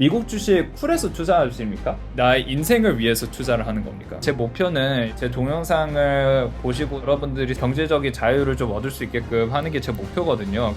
미국 주식 쿨해서 투자하십니까? 나의 인생을 위해서 투자를 하는 겁니까? 제 목표는 제 동영상을 보시고 여러분들이 경제적인 자유를 좀 얻을 수 있게끔 하는 게 제 목표거든요.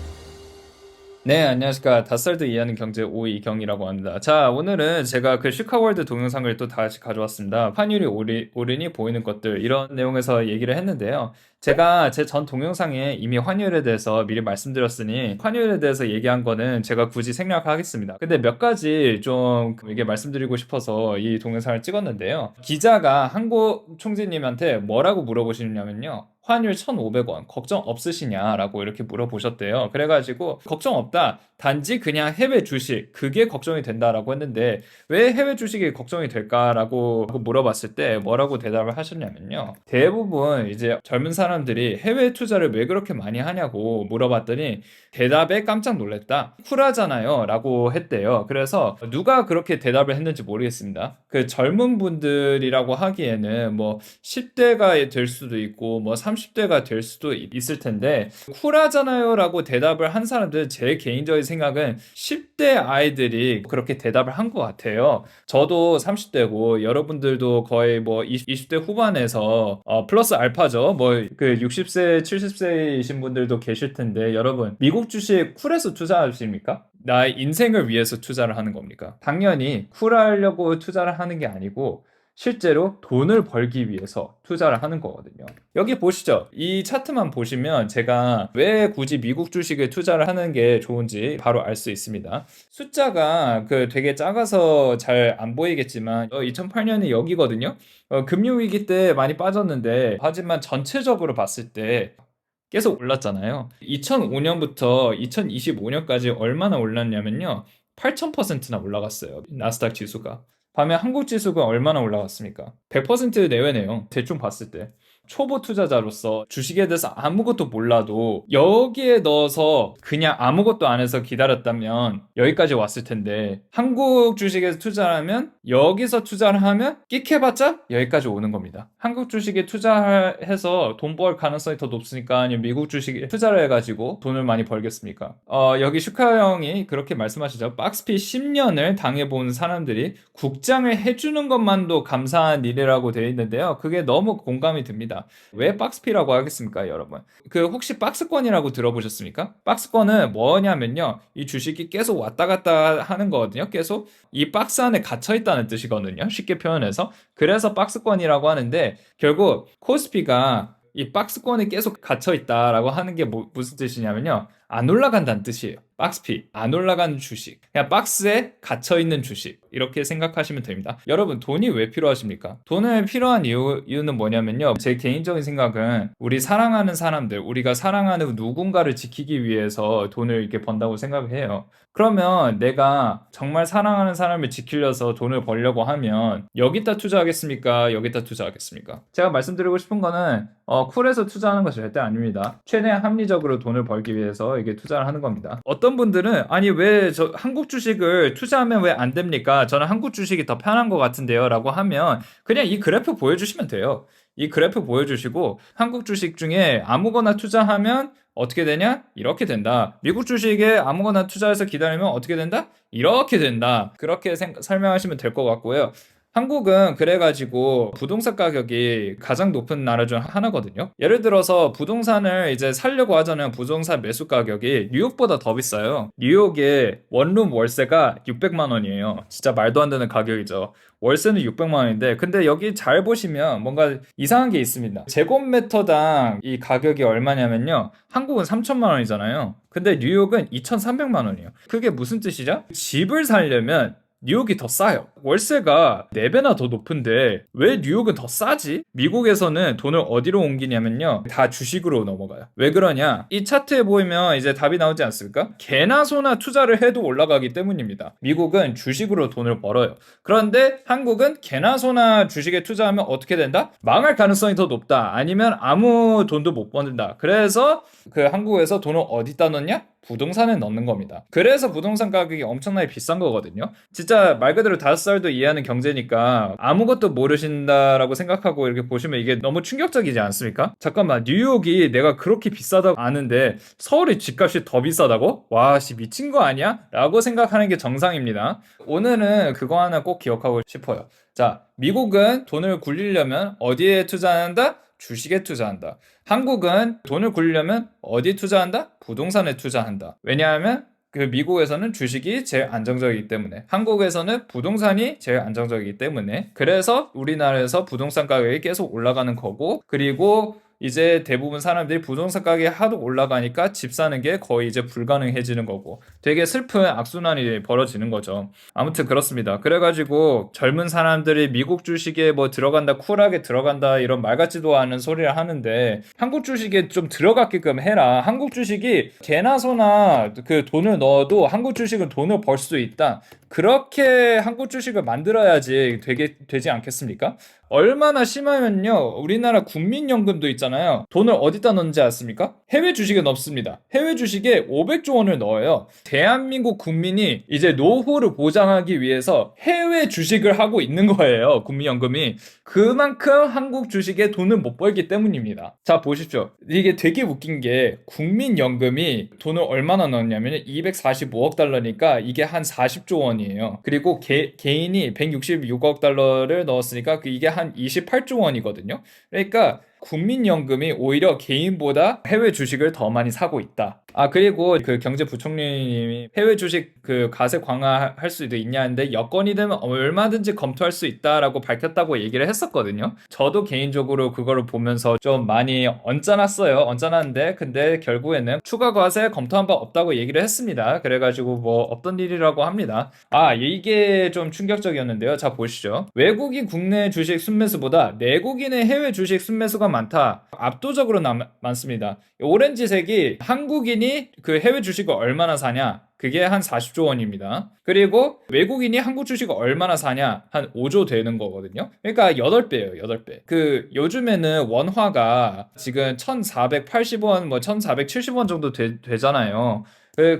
네, 안녕하십니까. 닷살도 이해하는 경제 오이경이라고 합니다. 자, 오늘은 제가 그 슈카월드 동영상을 또 다시 가져왔습니다. 환율이 오르니 보이는 것들, 이런 내용에서 얘기를 했는데요. 제가 제 전 동영상에 이미 환율에 대해서 미리 말씀드렸으니 환율에 대해서 얘기한 거는 제가 굳이 생략하겠습니다. 근데 몇 가지 좀 이게 말씀드리고 싶어서 이 동영상을 찍었는데요. 기자가 한국 총재님한테 뭐라고 물어보시냐면요. 환율 1,500원 걱정 없으시냐라고 이렇게 물어보셨대요. 그래가지고 걱정 없다. 단지 그냥 해외 주식 그게 걱정이 된다라고 했는데 왜 해외 주식이 걱정이 될까라고 물어봤을 때 뭐라고 대답을 하셨냐면요. 대부분 이제 젊은 사람들이 해외 투자를 왜 그렇게 많이 하냐고 물어봤더니 대답에 깜짝 놀랐다. 쿨하잖아요 라고 했대요. 그래서 누가 그렇게 대답을 했는지 모르겠습니다. 그 젊은 분들이라고 하기에는 뭐 10대가 될 수도 있고 뭐 30대가 될 수도 있을 텐데 쿨하잖아요 라고 대답을 한 사람들은 제 개인적인 생각은 10대 아이들이 그렇게 대답을 한 것 같아요. 저도 30대고 여러분들도 거의 뭐 20대 후반에서 플러스 알파죠. 뭐 그 60세 70세이신 분들도 계실 텐데 여러분 미국 주식 쿨해서 투자하십니까? 나의 인생을 위해서 투자를 하는 겁니까? 당연히 쿨하려고 투자를 하는 게 아니고 실제로 돈을 벌기 위해서 투자를 하는 거거든요. 여기 보시죠. 이 차트만 보시면 제가 왜 굳이 미국 주식에 투자를 하는 게 좋은지 바로 알 수 있습니다. 숫자가 그 되게 작아서 잘 안 보이겠지만 2008년이 여기거든요. 금융위기 때 많이 빠졌는데 하지만 전체적으로 봤을 때 계속 올랐잖아요. 2005년부터 2025년까지 얼마나 올랐냐면요. 8,000%나 올라갔어요. 나스닥 지수가. 반면 한국 지수가 얼마나 올라갔습니까? 100% 내외네요. 대충 봤을 때. 초보 투자자로서 주식에 대해서 아무것도 몰라도 여기에 넣어서 그냥 아무것도 안 해서 기다렸다면 여기까지 왔을 텐데 한국 주식에서 투자하면 여기서 투자를 하면 끽해봤자 여기까지 오는 겁니다. 한국 주식에 투자해서 돈 벌 가능성이 더 높으니까 아니면 미국 주식에 투자를 해가지고 돈을 많이 벌겠습니까? 여기 슈카 형이 그렇게 말씀하시죠. 박스피 10년을 당해본 사람들이 국장을 해주는 것만도 감사한 일이라고 되어 있는데요. 그게 너무 공감이 듭니다. 왜 박스피라고 하겠습니까, 여러분? 그 혹시 박스권이라고 들어보셨습니까? 박스권은 뭐냐면요. 이 주식이 계속 왔다 갔다 하는 거거든요. 계속 이 박스 안에 갇혀 있다는 뜻이거든요. 쉽게 표현해서. 그래서 박스권이라고 하는데 결국 코스피가 이 박스권에 계속 갇혀 있다라고 하는 게 무슨 뜻이냐면요. 안 올라간다는 뜻이에요. 박스피, 안 올라가는 주식. 그냥 박스에 갇혀있는 주식. 이렇게 생각하시면 됩니다. 여러분, 돈이 왜 필요하십니까? 돈을 필요한 이유는 뭐냐면요. 제 개인적인 생각은 우리 사랑하는 사람들, 우리가 사랑하는 누군가를 지키기 위해서 돈을 이렇게 번다고 생각을 해요. 그러면 내가 정말 사랑하는 사람을 지키려서 돈을 벌려고 하면 여기다 투자하겠습니까? 여기다 투자하겠습니까? 제가 말씀드리고 싶은 거는 쿨해서 투자하는 것이 절대 아닙니다. 최대한 합리적으로 돈을 벌기 위해서 이게 투자를 하는 겁니다. 어떤 분들은 아니 왜 저 한국 주식을 투자하면 왜 안 됩니까? 저는 한국 주식이 더 편한 것 같은데요 라고 하면 그냥 이 그래프 보여주시면 돼요. 이 그래프 보여주시고 한국 주식 중에 아무거나 투자하면 어떻게 되냐? 이렇게 된다. 미국 주식에 아무거나 투자해서 기다리면 어떻게 된다? 이렇게 된다. 그렇게 설명하시면 될 것 같고요. 한국은 그래가지고 부동산 가격이 가장 높은 나라 중 하나거든요. 예를 들어서 부동산을 이제 살려고 하자면 부동산 매수 가격이 뉴욕보다 더 비싸요. 뉴욕의 원룸 월세가 600만 원이에요. 진짜 말도 안 되는 가격이죠. 월세는 600만 원인데 근데 여기 잘 보시면 뭔가 이상한 게 있습니다. 제곱미터당 이 가격이 얼마냐면요. 한국은 3천만 원이잖아요. 근데 뉴욕은 2,300만 원이에요. 그게 무슨 뜻이죠? 집을 살려면 뉴욕이 더 싸요. 월세가 4배나 더 높은데 왜 뉴욕은 더 싸지? 미국에서는 돈을 어디로 옮기냐면요. 다 주식으로 넘어가요. 왜 그러냐? 이 차트에 보이면 이제 답이 나오지 않습니까? 개나 소나 투자를 해도 올라가기 때문입니다. 미국은 주식으로 돈을 벌어요. 그런데 한국은 개나 소나 주식에 투자하면 어떻게 된다? 망할 가능성이 더 높다. 아니면 아무 돈도 못 버는다. 그래서 그 한국에서 돈을 어디다 넣냐? 부동산에 넣는 겁니다. 그래서 부동산 가격이 엄청나게 비싼 거거든요. 진짜 진짜 말 그대로 5살도 이해하는 경제니까 아무것도 모르신다라고 생각하고 이렇게 보시면 이게 너무 충격적이지 않습니까? 잠깐만, 뉴욕이 내가 그렇게 비싸다고 아는데 서울의 집값이 더 비싸다고? 와, 씨, 미친 거 아니야? 라고 생각하는 게 정상입니다. 오늘은 그거 하나 꼭 기억하고 싶어요. 자, 미국은 돈을 굴리려면 어디에 투자한다? 주식에 투자한다. 한국은 돈을 굴리려면 어디 투자한다? 부동산에 투자한다. 왜냐하면 그 미국에서는 주식이 제일 안정적이기 때문에, 한국에서는 부동산이 제일 안정적이기 때문에, 그래서 우리나라에서 부동산 가격이 계속 올라가는 거고, 그리고 이제 대부분 사람들이 부동산 가격이 하도 올라가니까 집 사는 게 거의 이제 불가능해지는 거고, 되게 슬픈 악순환이 벌어지는 거죠. 아무튼 그렇습니다. 그래가지고 젊은 사람들이 미국 주식에 뭐 들어간다, 쿨하게 들어간다, 이런 말 같지도 않은 소리를 하는데, 한국 주식에 좀 들어갔게끔 해라. 한국 주식이 개나 소나 그 돈을 넣어도 한국 주식은 돈을 벌 수 있다. 그렇게 한국 주식을 만들어야지 되지 않겠습니까? 얼마나 심하면요, 우리나라 국민연금도 있잖아요. 돈을 어디다 넣는지 아십니까? 해외 주식에 넣습니다. 해외 주식에 500조 원을 넣어요. 대한민국 국민이 이제 노후를 보장하기 위해서 해외 주식을 하고 있는 거예요, 국민연금이. 그만큼 한국 주식에 돈을 못 벌기 때문입니다. 자, 보십시오. 이게 되게 웃긴 게, 국민연금이 돈을 얼마나 넣었냐면 245억 달러니까 이게 한 40조 원이에요. 그리고 개인이 166억 달러를 넣었으니까 이게 한 28조 원이거든요. 그러니까 국민연금이 오히려 개인보다 해외 주식을 더 많이 사고 있다. 그리고 그 경제부총리님이 해외 주식 그 과세 강화할 수도 있냐는데, 여건이 되면 얼마든지 검토할 수 있다라고 밝혔다고 얘기를 했었거든요. 저도 개인적으로 그거를 보면서 좀 많이 언짢았어요. 언짢았는데, 근데 결국에는 추가 과세 검토한 바 없다고 얘기를 했습니다. 그래가지고 뭐 없던 일이라고 합니다. 이게 좀 충격적이었는데요. 자, 보시죠. 외국인 국내 주식 순매수보다 내국인의 해외 주식 순매수가 많다. 압도적으로 많습니다. 오렌지색이 한국인이 그 해외 주식을 얼마나 사냐, 그게 한 40조 원입니다. 그리고 외국인이 한국 주식을 얼마나 사냐, 한 5조 되는 거거든요. 그러니까 8배예요, 8배. 그 요즘에는 원화가 지금 1,480원, 뭐 1,470원 정도 되잖아요.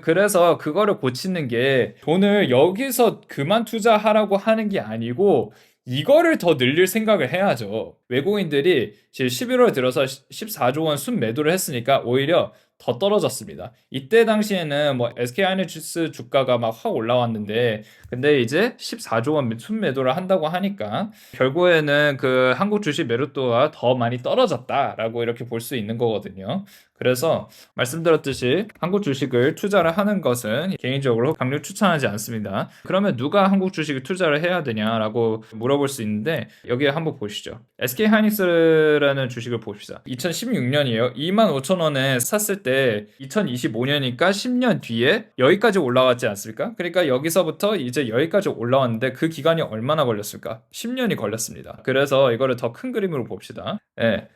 그래서 그거를 고치는 게, 돈을 여기서 그만 투자하라고 하는 게 아니고 이거를 더 늘릴 생각을 해야죠. 외국인들이 지금 11월 들어서 14조 원 순매도를 했으니까 오히려 더 떨어졌습니다. 이때 당시에는 뭐 SK하이닉스 주가가 막 확 올라왔는데, 근데 이제 14조 원 순매도를 한다고 하니까 결국에는 그 한국 주식 매도도가 더 많이 떨어졌다라고 이렇게 볼 수 있는 거거든요. 그래서 말씀드렸듯이 한국 주식을 투자를 하는 것은 개인적으로 강력 추천하지 않습니다. 그러면 누가 한국 주식을 투자를 해야 되냐라고 물어볼 수 있는데, 여기 한번 보시죠. SK하이닉스라는 주식을 봅시다. 2016년이에요. 25,000원에 샀을 때 2025년이니까 10년 뒤에 여기까지 올라왔지 않습니까? 그러니까 여기서부터 이제 여기까지 올라왔는데 그 기간이 얼마나 걸렸을까? 10년이 걸렸습니다. 그래서 이거를 더 큰 그림으로 봅시다.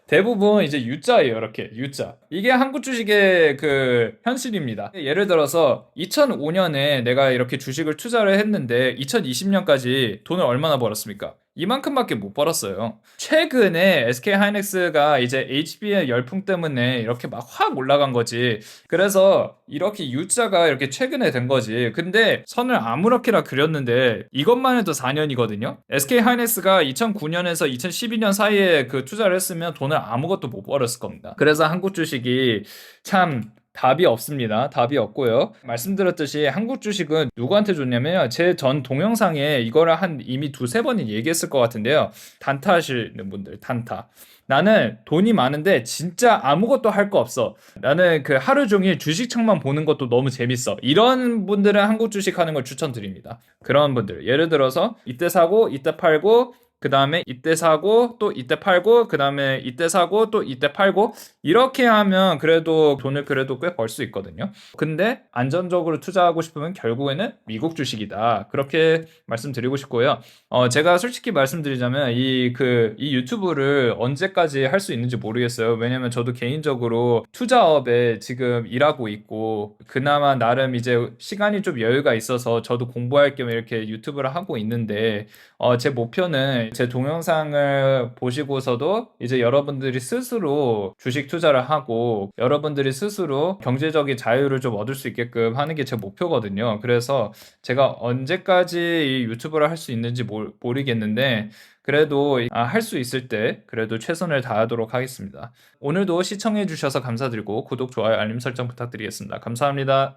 대부분 이제 U자예요. 이렇게 U자. 이게 한국 주식의 그 현실입니다. 예를 들어서 2005년에 내가 이렇게 주식을 투자를 했는데 2020년까지 돈을 얼마나 벌었습니까? 이만큼밖에 못 벌었어요. 최근에 SK하이닉스가 이제 HB의 열풍 때문에 이렇게 막 확 올라간 거지. 그래서 이렇게 U자가 이렇게 최근에 된 거지. 근데 선을 아무렇게나 그렸는데 이것만 해도 4년이거든요. SK하이닉스가 2009년에서 2012년 사이에 그 투자를 했으면 돈을 아무것도 못 벌었을 겁니다. 그래서 한국 주식이 참 답이 없습니다. 답이 없고요. 말씀드렸듯이 한국 주식은 누구한테 줬냐면요, 제 전 동영상에 이거를 한 이미 2-3번이 얘기했을 것 같은데요. 단타 하시는 분들, 단타. 나는 돈이 많은데 진짜 아무것도 할 거 없어. 나는 그 하루 종일 주식창만 보는 것도 너무 재밌어. 이런 분들은 한국 주식 하는 걸 추천드립니다. 그런 분들. 예를 들어서 이때 사고 이때 팔고, 그 다음에 이때 사고 또 이때 팔고, 그 다음에 이때 사고 또 이때 팔고, 이렇게 하면 그래도 돈을 그래도 꽤 벌 수 있거든요. 근데 안전적으로 투자하고 싶으면 결국에는 미국 주식이다, 그렇게 말씀드리고 싶고요. 제가 솔직히 말씀드리자면 이 유튜브를 언제까지 할 수 있는지 모르겠어요. 왜냐면 저도 개인적으로 투자업에 지금 일하고 있고, 그나마 나름 이제 시간이 좀 여유가 있어서 저도 공부할 겸 이렇게 유튜브를 하고 있는데, 제 목표는 목표는 제 동영상을 보시고서도 이제 여러분들이 스스로 주식 투자를 하고 여러분들이 스스로 경제적인 자유를 좀 얻을 수 있게끔 하는 게 제 목표거든요. 그래서 제가 언제까지 이 유튜브를 할 수 있는지 모르겠는데 그래도 할 수 있을 때 그래도 최선을 다하도록 하겠습니다. 오늘도 시청해 주셔서 감사드리고 구독, 좋아요, 알림 설정 부탁드리겠습니다. 감사합니다.